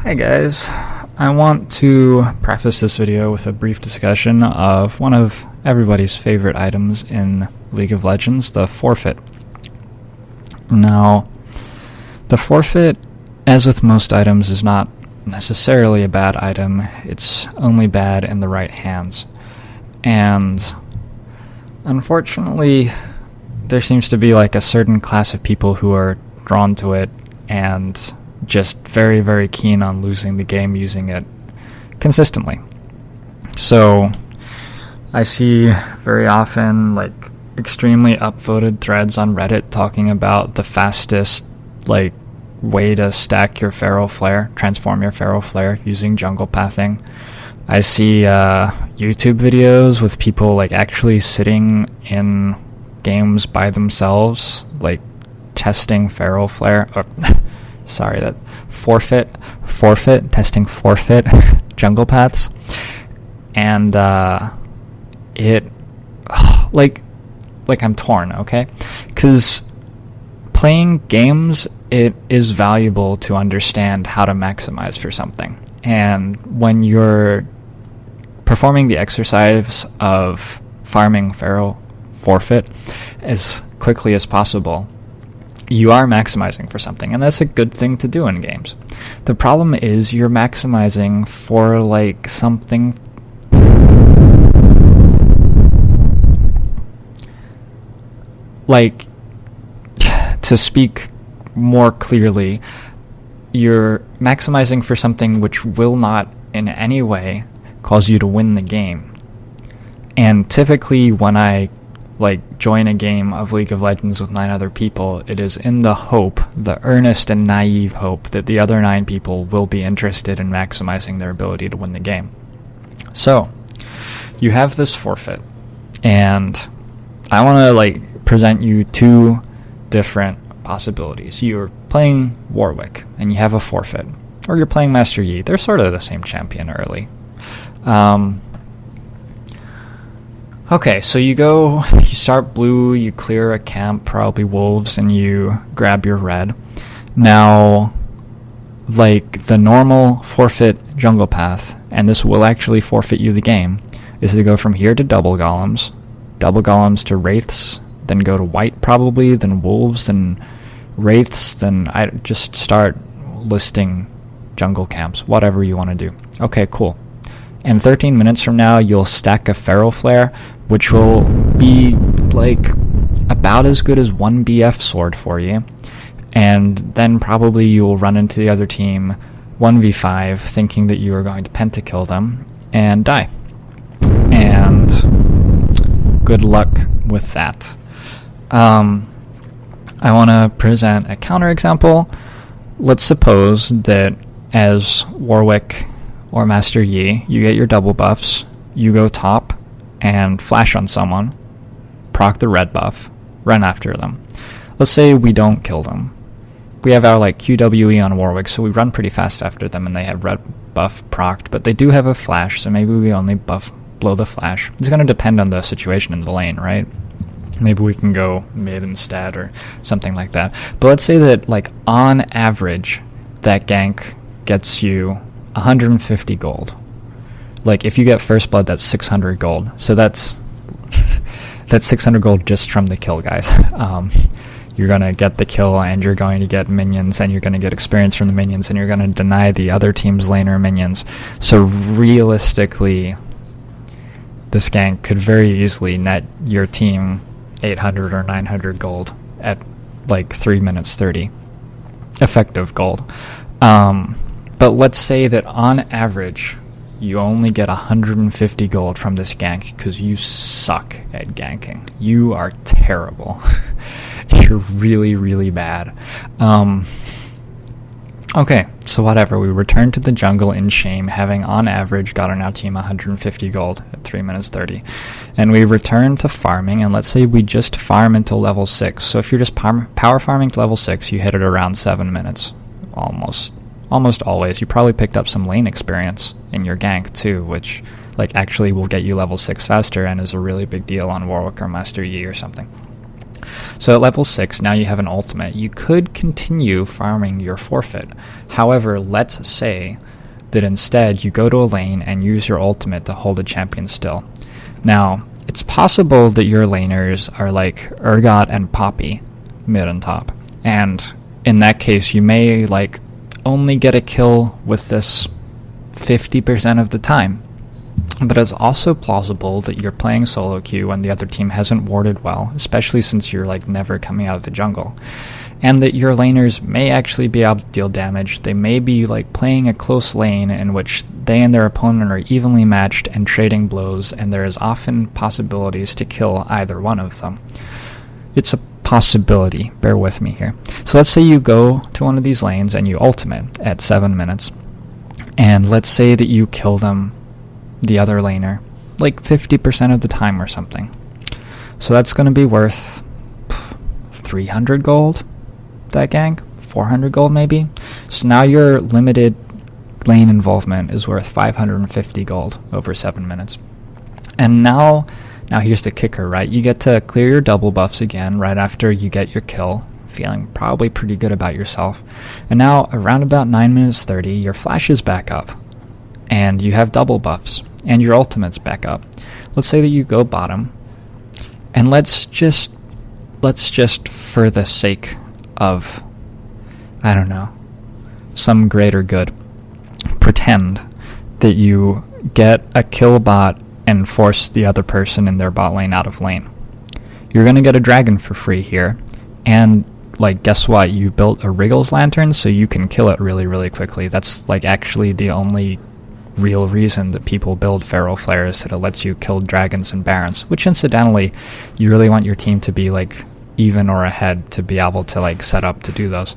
Hi guys, I want to preface this video with a brief discussion of one of everybody's favorite items in League of Legends, the ForFeit. Now, the ForFeit, as with most items, is not necessarily a bad item. It's only bad in the right hands. And unfortunately, there seems to be like a certain class of people who are drawn to it and just very, very keen on losing the game using it consistently. So I see very often like extremely upvoted threads on Reddit talking about the fastest way to stack your Feral Flare, transform your Feral Flare using jungle pathing. I see YouTube videos with people actually sitting in games by themselves, testing Feral Flare. Sorry, that ForFeit, testing ForFeit jungle paths. And I'm torn, okay? Because playing games, it is valuable to understand how to maximize for something. And when you're performing the exercise of farming Feral ForFeit as quickly as possible, you are maximizing for something, and that's a good thing to do in games. The problem is you're maximizing for something to speak more clearly, you're maximizing for something which will not in any way cause you to win the game. And typically when I join a game of League of Legends with 9 other people, it is in the hope, the earnest and naive hope, that the other 9 people will be interested in maximizing their ability to win the game. So, you have this ForFeit, and I want to present you 2 different possibilities. You're playing Warwick, and you have a ForFeit, or you're playing Master Yi. They're sort of the same champion early. Okay, so you start blue, you clear a camp, probably wolves, and you grab your red. Now, the normal ForFeit jungle path, and this will actually forfeit you the game, is to go from here to double golems to wraiths, then go to white probably, then wolves, then wraiths, then I just start listing jungle camps, whatever you want to do. Okay, cool. And 13 minutes from now, you'll stack a Feral Flare, which will be about as good as 1 BF sword for you. And then probably you'll run into the other team 1v5, thinking that you are going to pentakill them, and die. And good luck with that. I want to present a counterexample. Let's suppose that as Warwick or Master Yi, you get your double buffs, you go top and flash on someone, proc the red buff, run after them. Let's say we don't kill them. We have our QWE on Warwick, so we run pretty fast after them and they have red buff procced, but they do have a flash, so maybe we only blow the flash. It's going to depend on the situation in the lane, right? Maybe we can go mid instead or something like that. But let's say that on average, that gank gets you 150 gold. If you get first blood, that's 600 gold. So that's 600 gold just from the kill, guys. You're going to get the kill, and you're going to get minions, and you're going to get experience from the minions, and you're going to deny the other team's laner minions. So realistically, this gank could very easily net your team 800 or 900 gold at 3 minutes 30 effective gold. But let's say that on average, you only get 150 gold from this gank because you suck at ganking. You are terrible. You're really, really bad. Okay, so whatever. We return to the jungle in shame, having on average gotten our team 150 gold at 3 minutes 30. And we return to farming, and let's say we just farm until level 6. So if you're just power farming to level 6, you hit it around 7 minutes. Almost always. You probably picked up some lane experience in your gank too, which actually will get you level 6 faster and is a really big deal on Warwick or Master Yi or something. So at level 6, now you have an ultimate. You could continue farming your forfeit. However, let's say that instead you go to a lane and use your ultimate to hold a champion still. Now, it's possible that your laners are like Urgot and Poppy, mid and top. And in that case, you may like only get a kill with this 50% of the time. But it's also plausible that you're playing solo queue when the other team hasn't warded well, especially since you're like never coming out of the jungle. And that your laners may actually be able to deal damage. They may be like playing a close lane in which they and their opponent are evenly matched and trading blows, and there is often possibilities to kill either one of them. It's a possibility, bear with me here. So let's say you go to one of these lanes and you ultimate at 7 minutes, and let's say that you kill them, the other laner, like 50% of the time or something. So that's going to be worth 300 gold, that gang? 400 gold maybe? So now your limited lane involvement is worth 550 gold over 7 minutes. And now here's the kicker, right? You get to clear your double buffs again right after you get your kill, feeling probably pretty good about yourself. And now around about 9 minutes 30, your flash is back up, and you have double buffs, and your ultimate's back up. Let's say that you go bottom, and let's just for the sake of, I don't know, some greater good, pretend that you get a kill bot and force the other person in their bot lane out of lane. You're gonna get a dragon for free here, and like, guess what? You built a Wriggles lantern, so you can kill it really, really quickly. That's like actually the only real reason that people build Feral Flares, that it lets you kill dragons and barons, which incidentally, you really want your team to be like even or ahead to be able to like set up to do those.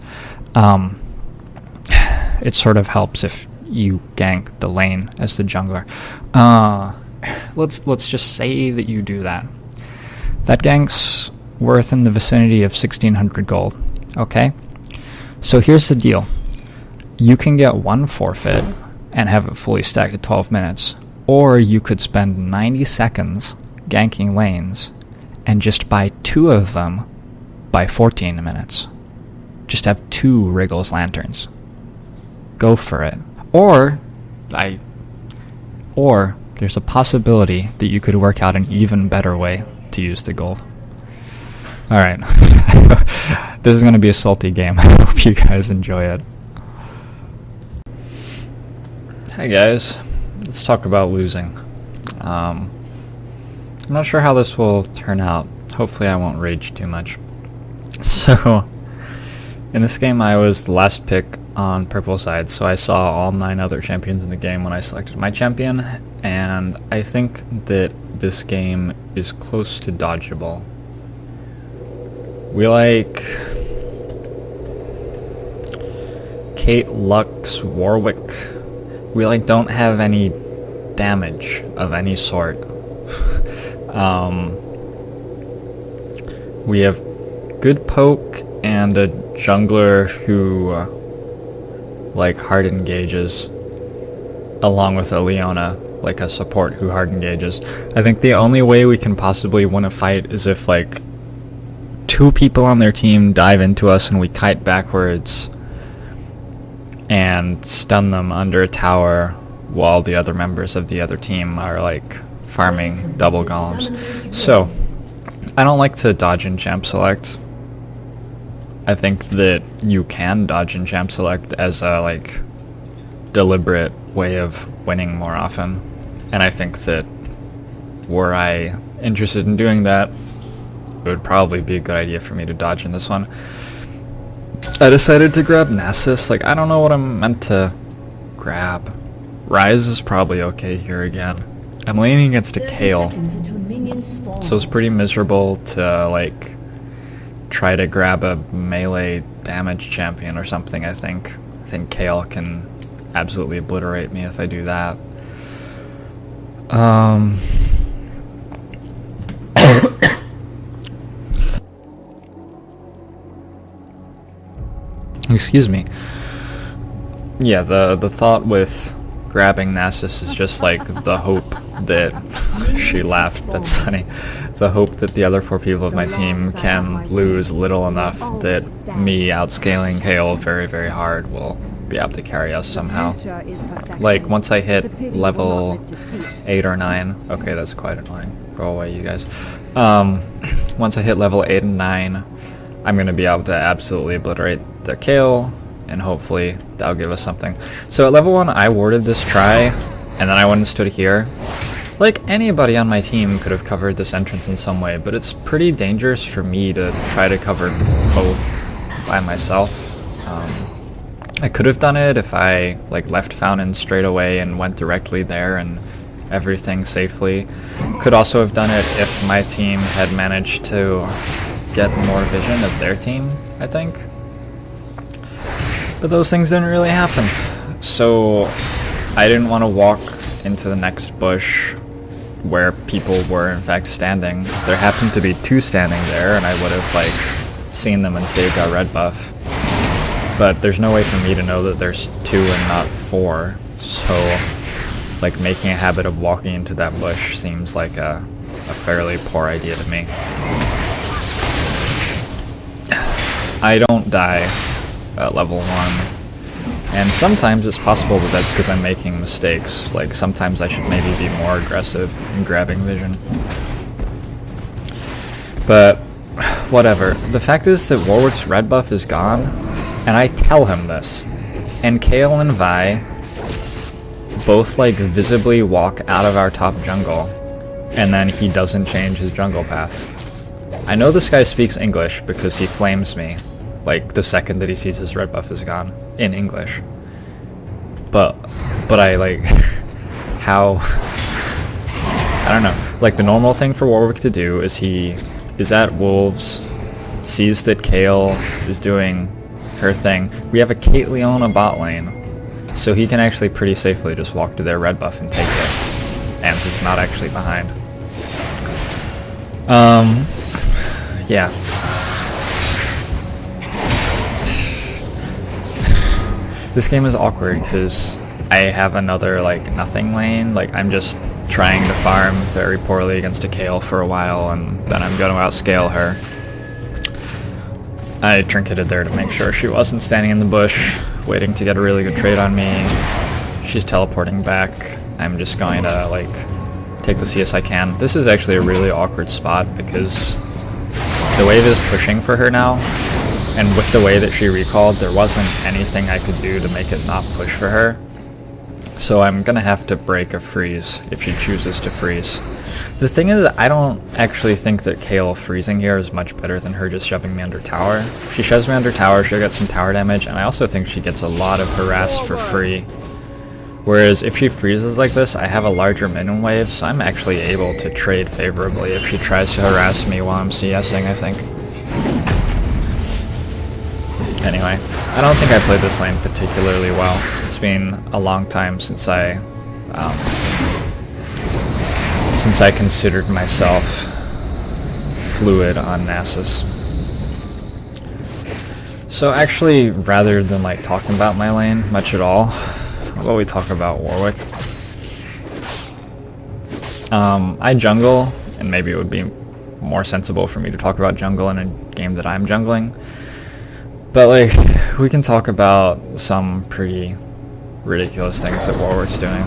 It sort of helps if you gank the lane as the jungler. Let's just say that you do that. That gank's worth in the vicinity of 1600 gold. Okay? So here's the deal. You can get one forfeit and have it fully stacked at 12 minutes. Or you could spend 90 seconds ganking lanes and just buy 2 of them by 14 minutes. Just have 2 Wriggles lanterns. Go for it. Or there's a possibility that you could work out an even better way to use the gold. Alright. This is going to be a salty game. I hope you guys enjoy it. Hey guys, let's talk about losing. I'm not sure how this will turn out. Hopefully I won't rage too much. So, in this game I was the last pick on purple side, so I saw all 9 other champions in the game when I selected my champion, and I think that this game is close to dodgeable. We like Kate, Lux, Warwick. We like don't have any damage of any sort. We have good poke and a jungler who like hard engages, along with a Leona, like a support who hard engages. I think the only way we can possibly win a fight is if like 2 people on their team dive into us and we kite backwards and stun them under a tower while the other members of the other team are like farming double golems. So I don't like to dodge in champ select. I think that you can dodge in champ select as a like deliberate way of winning more often, and I think that were I interested in doing that, it would probably be a good idea for me to dodge in this one. I decided to grab Nasus. Like, I don't know what I'm meant to grab. Ryze is probably okay here again. I'm leaning against a Kayle, so it's pretty miserable to like try to grab a melee damage champion or something. I think Kayle can absolutely obliterate me if I do that. Excuse me. Yeah, the thought with grabbing Nasus is just like the hope that she laughed. That's funny. The hope that the other 4 people of my team can lose little enough that me outscaling Kayle very, very hard will be able to carry us somehow. Like, once I hit level 8 or 9, okay, that's quite annoying. Go away, you guys. Once I hit level 8 and 9, I'm going to be able to absolutely obliterate their Kayle, and hopefully that'll give us something. So at level 1, I warded this try, and then I went and stood here. Like, anybody on my team could have covered this entrance in some way, but it's pretty dangerous for me to try to cover both by myself. I could have done it if I like left Fountain straight away and went directly there and everything safely. Could also have done it if my team had managed to get more vision of their team, I think. But those things didn't really happen. So I didn't want to walk into the next bush where people were in fact standing. There happened to be 2 standing there, and I would have like seen them and saved our red buff. But there's no way for me to know that there's 2 and not 4, so like making a habit of walking into that bush seems like a fairly poor idea to me. I don't die at level 1, and sometimes it's possible that that's because I'm making mistakes. Like, sometimes I should maybe be more aggressive in grabbing vision. But whatever. The fact is that Warwick's red buff is gone, and I tell him this, and Kayle and Vi both like visibly walk out of our top jungle, and then he doesn't change his jungle path. I know this guy speaks English because he flames me like the second that he sees his red buff is gone in English. But I like how, I don't know, like the normal thing for Warwick to do is he is at Wolves, sees that Kayle is doing her thing. We have a Caitlyn bot lane, so he can actually pretty safely just walk to their red buff and take it, and he's not actually behind. Yeah. This game is awkward because I have another like nothing lane. Like, I'm just trying to farm very poorly against a Kayle for a while, and then I'm going to outscale her. I trinketed there to make sure she wasn't standing in the bush waiting to get a really good trade on me. She's teleporting back. I'm just going to like take the CS I can. This is actually a really awkward spot because the wave is pushing for her now, and with the way that she recalled, there wasn't anything I could do to make it not push for her. So I'm gonna have to break a freeze if she chooses to freeze. The thing is, I don't actually think that Kayle freezing here is much better than her just shoving me under tower. If she shoves me under tower, she'll get some tower damage, and I also think she gets a lot of harass for free. Whereas if she freezes like this, I have a larger minion wave, so I'm actually able to trade favorably if she tries to harass me while I'm CSing, I think. Anyway, I don't think I played this lane particularly well. It's been a long time since I considered myself fluid on Nasus. So actually, rather than like talking about my lane much at all, how about we talk about Warwick? I jungle, and maybe it would be more sensible for me to talk about jungle in a game that I'm jungling. But like, we can talk about some pretty ridiculous things that Warwick's doing.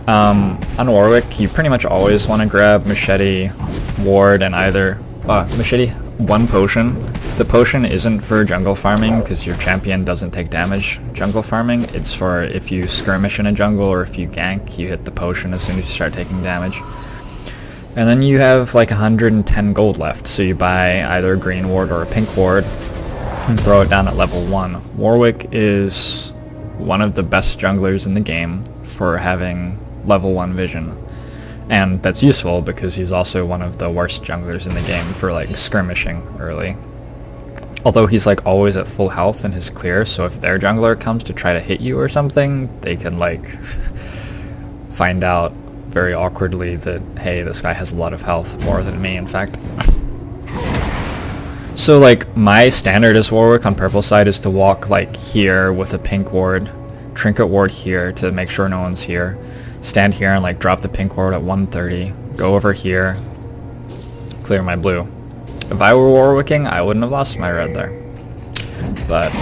On Warwick, you pretty much always want to grab Machete, Ward, and either Machete, 1 potion. The potion isn't for jungle farming because your champion doesn't take damage jungle farming. It's for if you skirmish in a jungle or if you gank, you hit the potion as soon as you start taking damage. And then you have like 110 gold left, so you buy either a green ward or a pink ward and throw it down at level 1. Warwick is one of the best junglers in the game for having level 1 vision. And that's useful because he's also one of the worst junglers in the game for like skirmishing early. Although he's like always at full health in his clear, so if their jungler comes to try to hit you or something, they can like find out very awkwardly that, hey, this guy has a lot of health, more than me in fact. So like, my standard as Warwick on purple side is to walk like here with a pink ward, trinket ward here to make sure no one's here, stand here and like drop the pink ward at 130, go over here, clear my blue. If I were Warwicking, I wouldn't have lost my red there. But,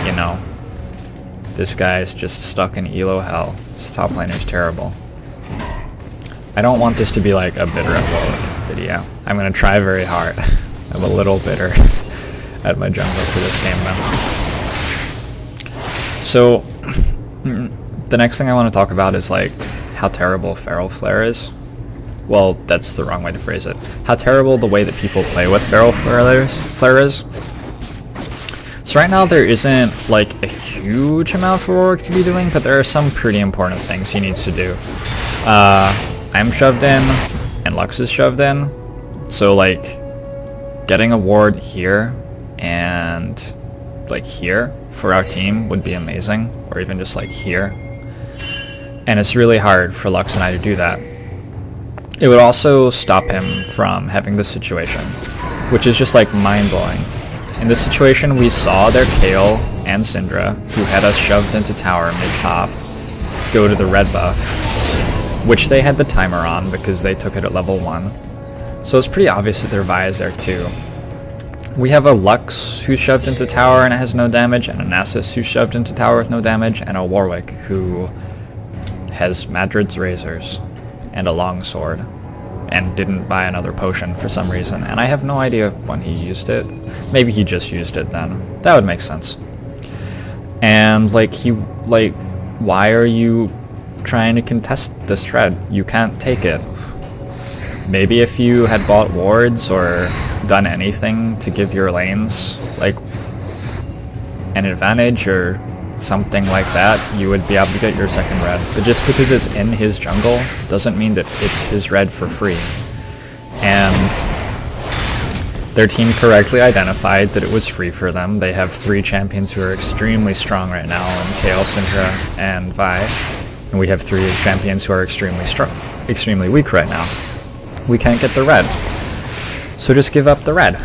you know, this guy's just stuck in elo hell. This top laner's terrible. I don't want this to be like a bitter at Warwick video. I'm gonna try very hard. I'm a little bitter at my jungler for this game now. So, the next thing I want to talk about is like how terrible Feral Flare is. Well, that's the wrong way to phrase it. How terrible the way that people play with Feral Flare is. So right now there isn't like a huge amount for Warwick to be doing, but there are some pretty important things he needs to do. I'm shoved in, and Lux is shoved in, so like getting a ward here and like here for our team would be amazing, or even just like here. And it's really hard for Lux and I to do that. It would also stop him from having this situation, which is just like mind-blowing. In this situation we saw their Kayle and Syndra, who had us shoved into tower mid-top, go to the red buff, which they had the timer on because they took it at level 1. So it's pretty obvious that their Vi is there too. We have a Lux who's shoved into tower and it has no damage, and a Nasus who's shoved into tower with no damage, and a Warwick who has Madrid's Razors and a longsword and didn't buy another potion for some reason, and I have no idea when he used it. Maybe he just used it then. That would make sense. And like why are you trying to contest this thread? You can't take it. Maybe if you had bought wards or done anything to give your lanes like an advantage or something like that, you would be able to get your second red. But just because it's in his jungle doesn't mean that it's his red for free. And their team correctly identified that it was free for them. They have 3 champions who are extremely strong right now, in Kayle, Syndra, and Vi. And we have 3 champions who are extremely weak right now. We can't get the red. So just give up the red.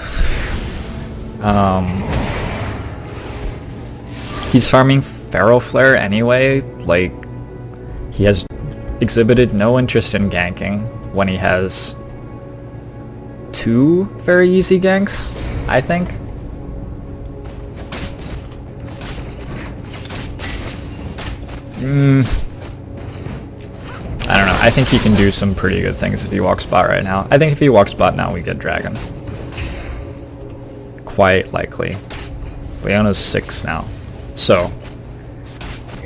He's farming Feral Flare anyway. Like, he has exhibited no interest in ganking when he has 2 very easy ganks, I think. I don't know. I think he can do some pretty good things if he walks bot right now. I think if he walks bot now, we get dragon. Quite likely. Leona's 6 now. So,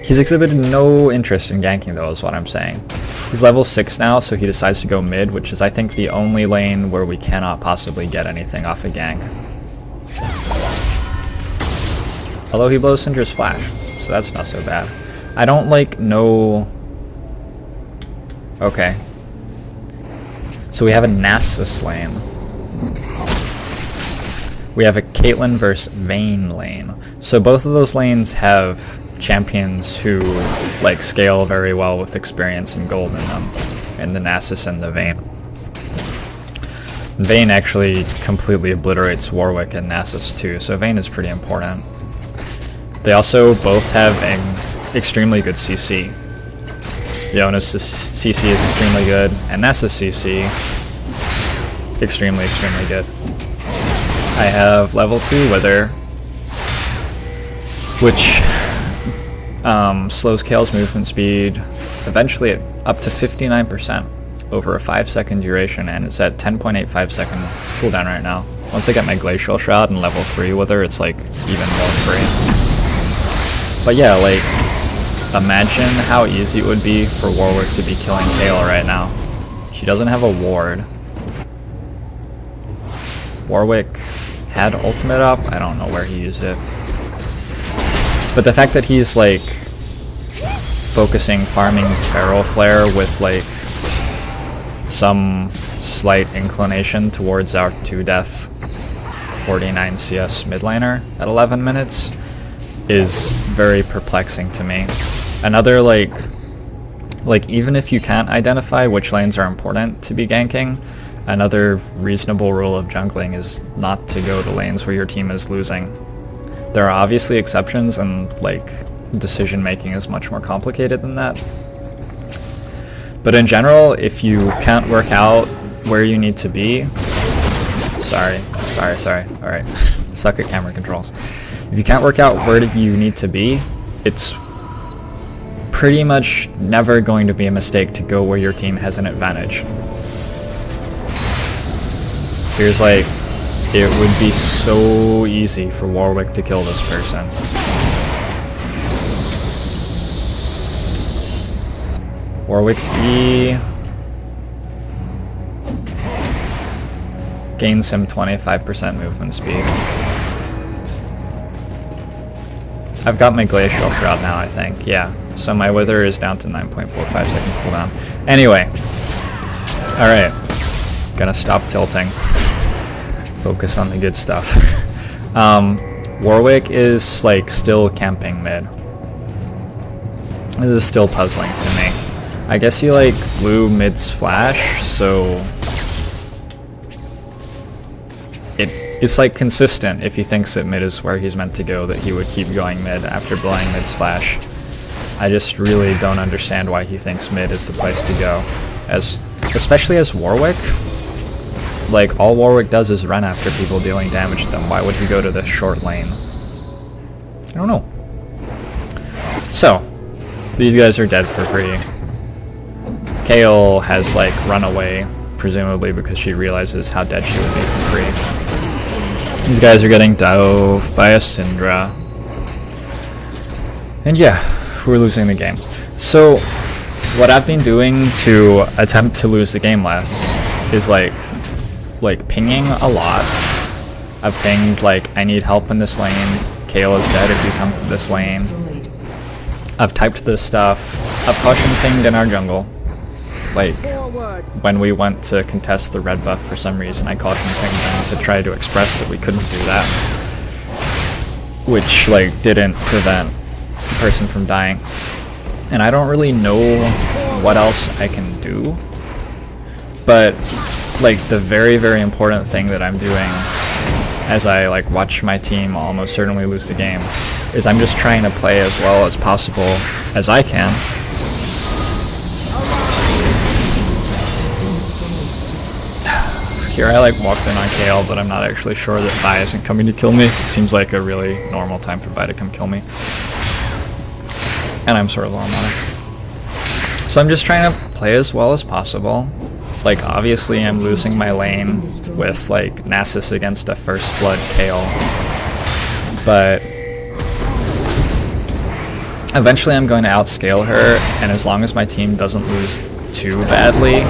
he's exhibited no interest in ganking though, is what I'm saying. He's level 6 now, so he decides to go mid, which is I think the only lane where we cannot possibly get anything off a gank. Although he blows Syndra's flash, so that's not so bad. I don't like know... Okay. So we have a Nasus lane. We have a Caitlyn versus Vayne lane. So both of those lanes have champions who like scale very well with experience and gold in them, in the Nasus and the Vayne. Vayne actually completely obliterates Warwick and Nasus too, so Vayne is pretty important. They also both have an extremely good CC. Leona's CC is extremely good, and Nasus CC extremely good. I have level 2 Wither, which slows Kayle's movement speed eventually up to 59% over a 5-second duration, and it's at 10.85 second cooldown right now. Once I get my Glacial Shot and level 3 Wither, it's like even more free. But yeah, like, imagine how easy it would be for Warwick to be killing Kayle right now. She doesn't have a ward. Warwick had ultimate up, I don't know where he used it. But the fact that he's like focusing farming Feral Flare with like some slight inclination towards our 2-death 49 CS mid laner at 11 minutes is very perplexing to me. Another like even if you can't identify which lanes are important to be ganking, another reasonable rule of jungling is not to go to lanes where your team is losing. There are obviously exceptions, and like decision making is much more complicated than that. But in general, if you can't work out where you need to be, sorry, alright, suck at camera controls. If you can't work out where you need to be, it's pretty much never going to be a mistake to go where your team has an advantage. Here's like, it would be so easy for Warwick to kill this person. Warwick's E gains him 25% movement speed. I've got my Glacial Shroud now, I think, yeah. So my Wither is down to 9.45 second cooldown. Anyway. Alright. Gonna stop tilting. Focus on the good stuff. Warwick is, like, still camping mid. This is still puzzling to me. I guess he, like, blew mid's flash, so... It's like consistent if he thinks that mid is where he's meant to go, that he would keep going mid after blowing mid's flash. I just really don't understand why he thinks mid is the place to go. Especially as Warwick. Like, all Warwick does is run after people dealing damage to them. Why would he go to the short lane? I don't know. So, these guys are dead for free. Kayle has, like, run away, presumably because she realizes how dead she would be for free. These guys are getting dove by a Syndra. And yeah, we're losing the game. So, what I've been doing to attempt to lose the game less is like pinging a lot. I've pinged like, I need help in this lane. Kayle is dead if you come to this lane. I've typed this stuff. I've caution pinged in our jungle. Like, when we went to contest the red buff for some reason, I caution pinged them to try to express that we couldn't do that. Which, like, didn't prevent the person from dying. And I don't really know what else I can do. But, like, the very, very important thing that I'm doing as I, like, watch my team almost certainly lose the game is I'm just trying to play as well as possible as I can. Here I like walked in on Kayle, but I'm not actually sure that Vi isn't coming to kill me. It seems like a really normal time for Vi to come kill me. And I'm sort of low on mana. So I'm just trying to play as well as possible. Like, obviously I'm losing my lane with, like, Nasus against a first blood Kayle. But eventually I'm going to outscale her, and as long as my team doesn't lose too badly,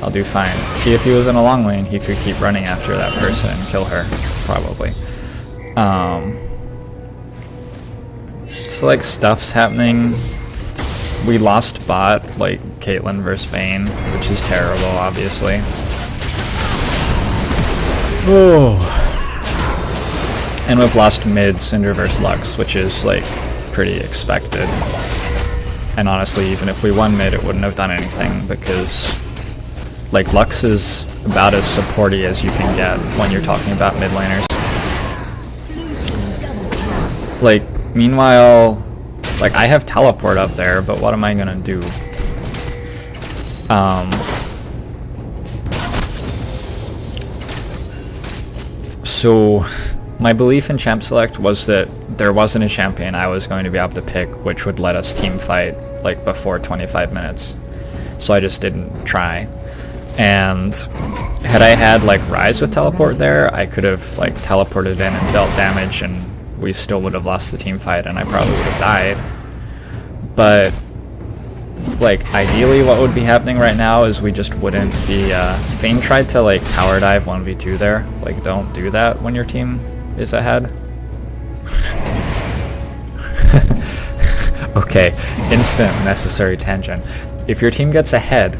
I'll do fine. See, if he was in a long lane, he could keep running after that person and kill her, probably. So, like, stuff's happening. We lost bot, like, Caitlyn versus Vayne, which is terrible, obviously. Oh. And we've lost mid, Syndra versus Lux, which is, like, pretty expected. And honestly, even if we won mid, it wouldn't have done anything, because... like, Lux is about as supporty as you can get when you're talking about mid laners. Like, meanwhile, like, I have teleport up there, but what am I gonna do? So, my belief in Champ Select was that there wasn't a champion I was going to be able to pick which would let us team fight, like, before 25 minutes. So I just didn't try. And had I had, like, Rise with teleport there, I could have, like, teleported in and dealt damage, and we still would have lost the team fight, and I probably would have died. But, like, ideally what would be happening right now is we just wouldn't be, Vayne tried to, like, tower dive 1v2 there. Like, don't do that when your team is ahead. Okay, instant necessary tangent. If your team gets ahead,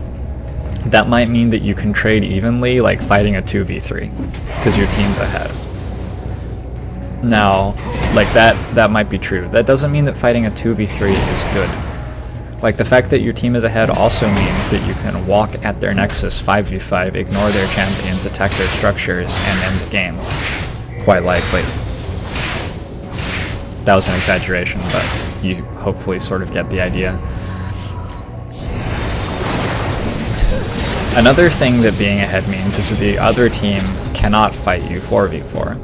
that might mean that you can trade evenly, like fighting a 2v3, because your team's ahead. Now, like, that might be true. That doesn't mean that fighting a 2v3 is good. Like, the fact that your team is ahead also means that you can walk at their nexus 5v5, ignore their champions, attack their structures, and end the game. Quite likely. That was an exaggeration, but you hopefully sort of get the idea. Another thing that being ahead means is that the other team cannot fight you 4v4,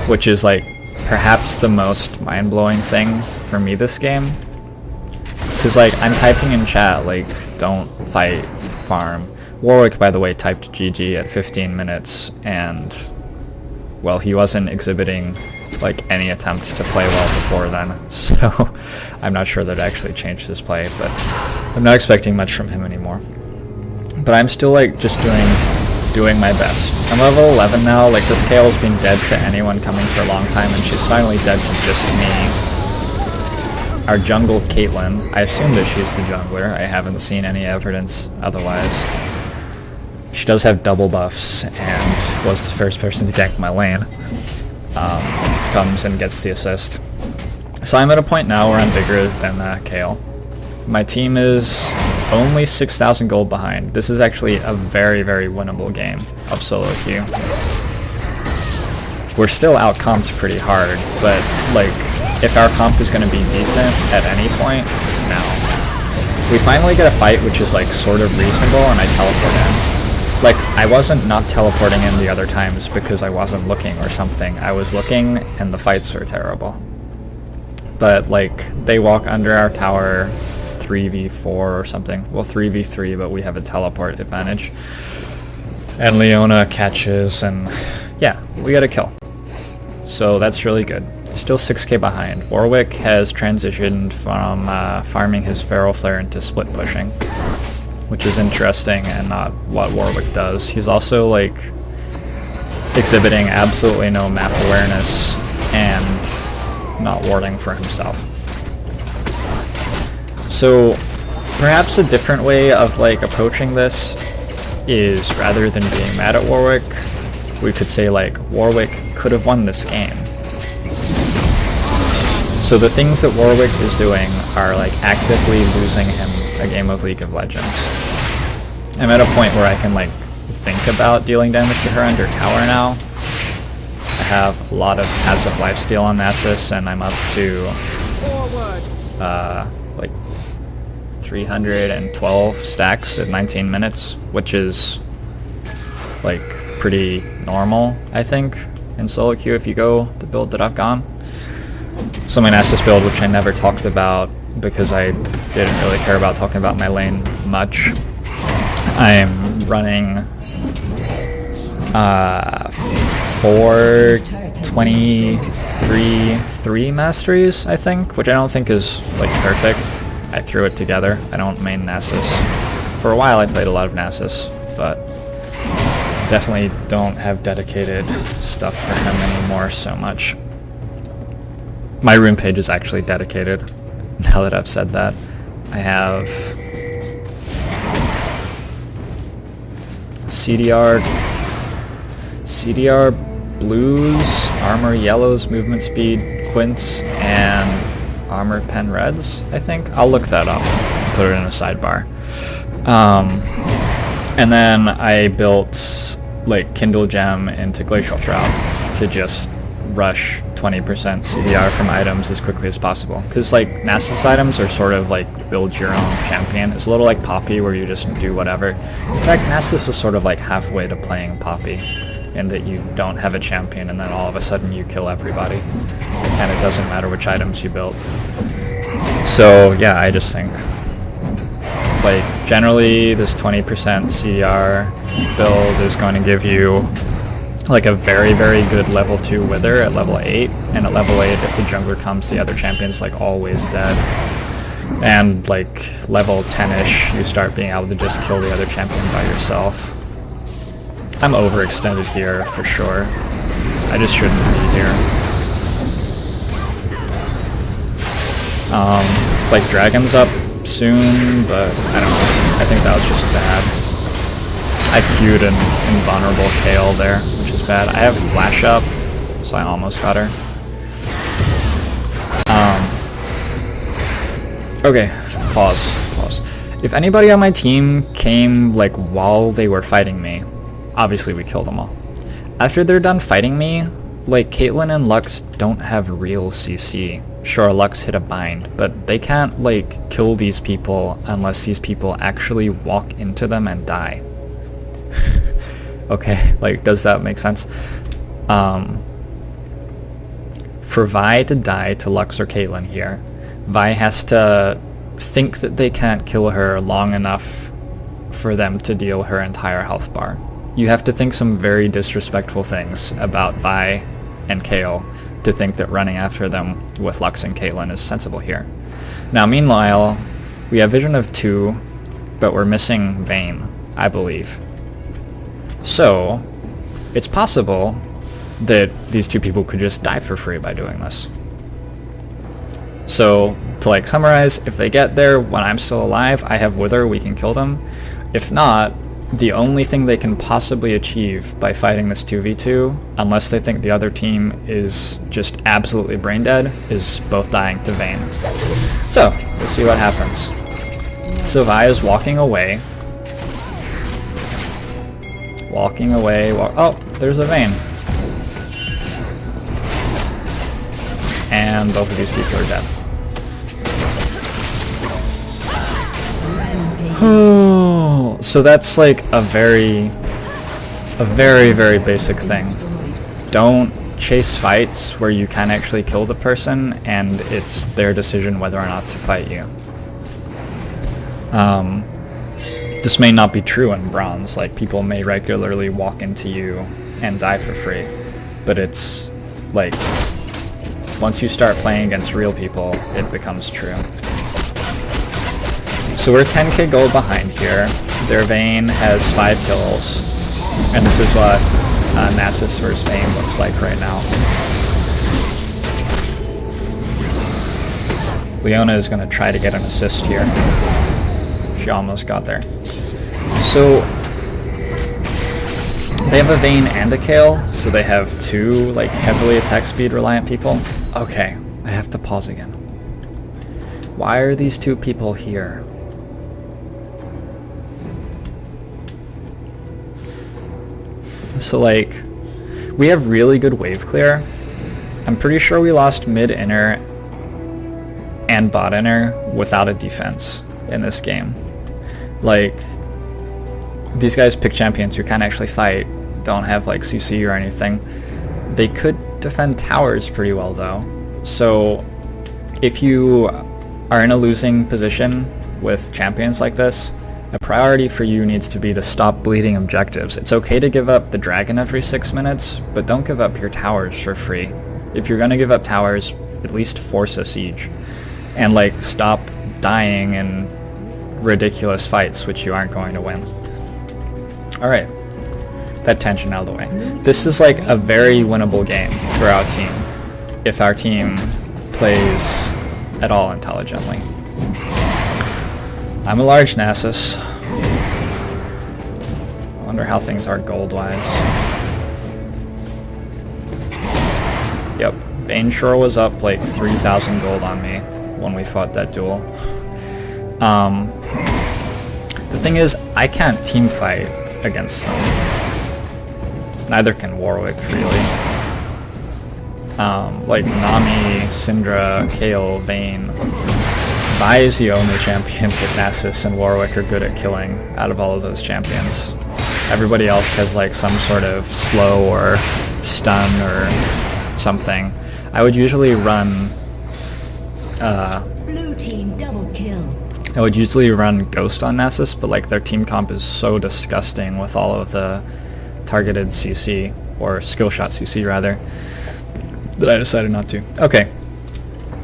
which is like perhaps the most mind-blowing thing for me this game. Because like I'm typing in chat like don't fight, farm. Warwick, by the way, typed GG at 15 minutes, and well, he wasn't exhibiting like any attempt to play well before then, so I'm not sure that actually changed his play, but I'm not expecting much from him anymore. But I'm still like just doing my best. I'm level 11 now. Like this Kayle's been dead to anyone coming for a long time, and she's finally dead to just me. Our jungle Caitlyn, I assume that she's the jungler. I haven't seen any evidence otherwise. She does have double buffs and was the first person to gank my lane. Comes and gets the assist. So I'm at a point now where I'm bigger than Kayle. My team is only 6,000 gold behind. This is actually a very, very winnable game of solo queue. We're still out-comped pretty hard, but like, if our comp is going to be decent at any point, it's now. We finally get a fight which is like sort of reasonable, and I teleport in. Like, I wasn't not teleporting in the other times because I wasn't looking or something. I was looking, and the fights were terrible. But like, they walk under our tower 3v4 or something. Well, 3v3, but we have a teleport advantage. And Leona catches, and yeah, we get a kill. So that's really good. Still 6k behind. Warwick has transitioned from farming his Feral Flare into split pushing, which is interesting and not what Warwick does. He's also like exhibiting absolutely no map awareness and not warding for himself. So perhaps a different way of like approaching this is, rather than being mad at Warwick, we could say like Warwick could have won this game. So the things that Warwick is doing are like actively losing him a game of League of Legends. I'm at a point where I can like think about dealing damage to her under tower now. I have a lot of passive lifesteal on Nasus, and I'm up to like 312 stacks at 19 minutes, which is like pretty normal, I think, in solo queue if you go the build that I've gone. So my Nasus build, which I never talked about because I didn't really care about talking about my lane much, I'm running 423 masteries, I think, which I don't think is like perfect. I threw it together. I don't main Nasus. For a while I played a lot of Nasus, but definitely don't have dedicated stuff for him anymore so much. My rune page is actually dedicated, now that I've said that. I have CDR blues, armor yellows, movement speed quints, and armor pen reds, I think. I'll look that up and put it in a sidebar. And then I built like Kindle Gem into Glacial Shroud to just rush 20% CDR from items as quickly as possible. Because like Nasus items are sort of like build your own champion. It's a little like Poppy where you just do whatever. In fact, Nasus is sort of like halfway to playing Poppy, in that you don't have a champion and then all of a sudden you kill everybody. And it doesn't matter which items you build. So yeah, I just think like generally this 20% CDR build is going to give you like a very, very good level 2 Wither at level 8, and at level 8 if the jungler comes, the other champion's like always dead. And like level 10ish you start being able to just kill the other champion by yourself. I'm overextended here for sure. I just shouldn't be here. Like Dragon's up soon, but I don't know. I think that was just bad. I queued an invulnerable Kayle there, which is bad. I have flash up, so I almost got her. Okay, pause. If anybody on my team came like while they were fighting me, obviously we killed them all. After they're done fighting me, like Caitlyn and Lux don't have real CC. Sure, Lux hit a bind, but they can't, like, kill these people unless these people actually walk into them and die. Okay, like, does that make sense? For Vi to die to Lux or Kayle here, Vi has to think that they can't kill her long enough for them to deal her entire health bar. You have to think some very disrespectful things about Vi and Kayle to think that running after them with Lux and Kayle is sensible here. Now, meanwhile, we have Vision of 2, but we're missing Vayne, I believe. So, it's possible that these two people could just die for free by doing this. So, to like summarize, if they get there when I'm still alive, I have Wither, we can kill them. If not, the only thing they can possibly achieve by fighting this 2v2, unless they think the other team is just absolutely brain dead, is both dying to Vayne. So, let's see what happens. So Vi is walking away. Oh, there's a Vayne. And both of these people are dead. So that's like a very basic thing. Don't chase fights where you can actually kill the person and it's their decision whether or not to fight you. This may not be true in bronze, like people may regularly walk into you and die for free, but it's like once you start playing against real people, it becomes true. So we're 10k gold behind here. Their Vayne has 5 kills, and this is what Nasus vs Vayne looks like right now. Leona is going to try to get an assist here. She almost got there. So they have a Vayne and a Kayle, so they have 2 like heavily attack speed reliant people. Okay, I have to pause again. Why are these 2 people here? So like, we have really good wave clear. I'm pretty sure we lost mid inner and bot inner without a defense in this game. Like, these guys pick champions who can't actually fight, don't have like CC or anything. They could defend towers pretty well though. So if you are in a losing position with champions like this, a priority for you needs to be to stop bleeding objectives. It's okay to give up the dragon every 6 minutes, but don't give up your towers for free. If you're gonna give up towers, at least force a siege. And like, stop dying in ridiculous fights which you aren't going to win. Alright, that tension out of the way. This is like a very winnable game for our team, if our team plays at all intelligently. I'm a large Nasus. I wonder how things are gold-wise. Yep, Vayne sure was up like 3,000 gold on me when we fought that duel. The thing is, I can't team fight against them. Neither can Warwick, really. Like Nami, Syndra, Kayle, Vayne. Vi is the only champion that Nasus and Warwick are good at killing out of all of those champions. Everybody else has like some sort of slow or stun or something. I would usually run Blue team double kill. I would usually run Ghost on Nasus, but like their team comp is so disgusting with all of the targeted CC, or skill shot CC rather, that I decided not to. Okay,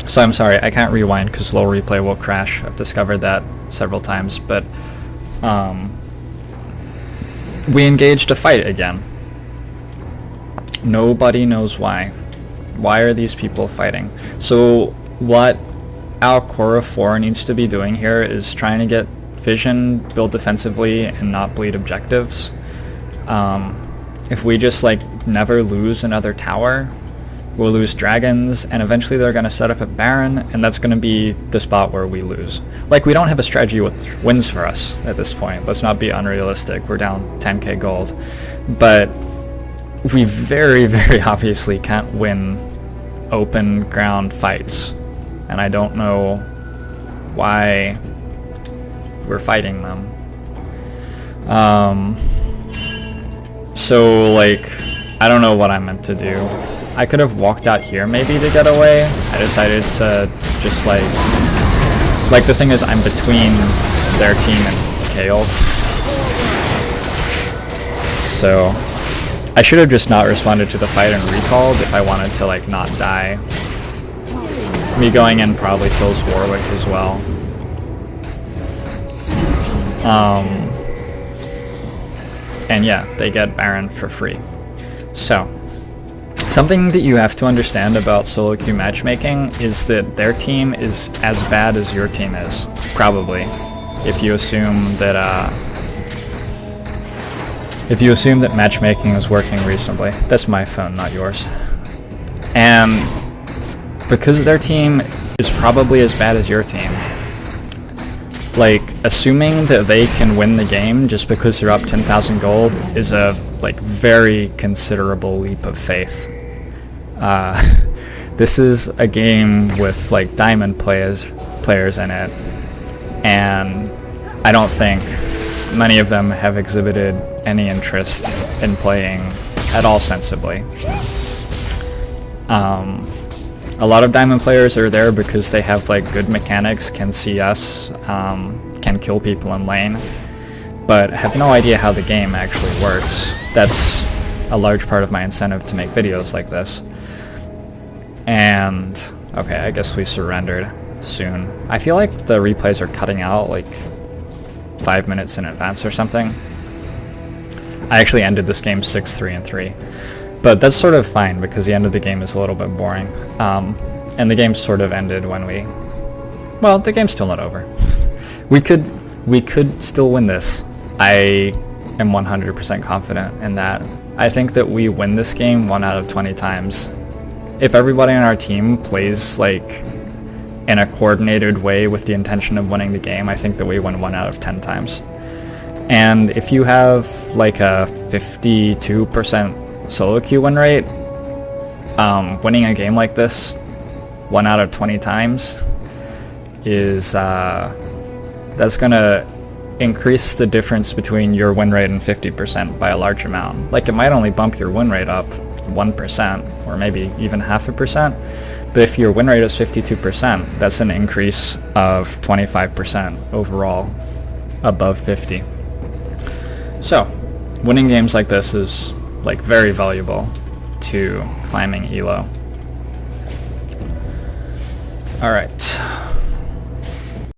so I'm sorry, I can't rewind because low replay will crash. I've discovered that several times, but we engaged a fight again. Nobody knows why. Why are these people fighting? So what our core of 4 needs to be doing here is trying to get vision, build defensively, and not bleed objectives. If we just like never lose another tower, we'll lose dragons, and eventually they're going to set up a Baron, and that's going to be the spot where we lose. Like, we don't have a strategy which wins for us at this point. Let's not be unrealistic. We're down 10k gold. But we very, very obviously can't win open ground fights and I don't know why we're fighting them. So like, I don't know what I meant to do. I could have walked out here maybe to get away. I decided to just like the thing is I'm between their team and Kayle. So I should have just not responded to the fight and recalled if I wanted to like not die. Me going in probably kills Warwick as well. And yeah, they get Baron for free. So, something that you have to understand about solo queue matchmaking is that their team is as bad as your team is, probably. If you assume that matchmaking is working reasonably. That's my phone, not yours. And because their team is probably as bad as your team, like, assuming that they can win the game just because they're up 10,000 gold is a, like, very considerable leap of faith. This is a game with, like, diamond players in it, and I don't think many of them have exhibited any interest in playing at all sensibly. A lot of diamond players are there because they have like good mechanics, can see us, can kill people in lane, but have no idea how the game actually works. That's a large part of my incentive to make videos like this. And okay, I guess we surrendered soon. I feel like the replays are cutting out like 5 minutes in advance or something. I actually ended this game 6-3-3. But that's sort of fine because the end of the game is a little bit boring. And the game sort of ended when well, the game's still not over. We could still win this. I am 100% confident in that. I think that we win this game 1 out of 20 times. If everybody on our team plays like in a coordinated way with the intention of winning the game, I think that we win 1 out of 10 times. And if you have like a 52% solo queue win rate, winning a game like this 1 out of 20 times is that's gonna increase the difference between your win rate and 50% by a large amount. Like, it might only bump your win rate up 1% or maybe even 0.5%, but if your win rate is 52%, that's an increase of 25% overall above 50. So winning games like this is like very valuable to climbing elo. Alright,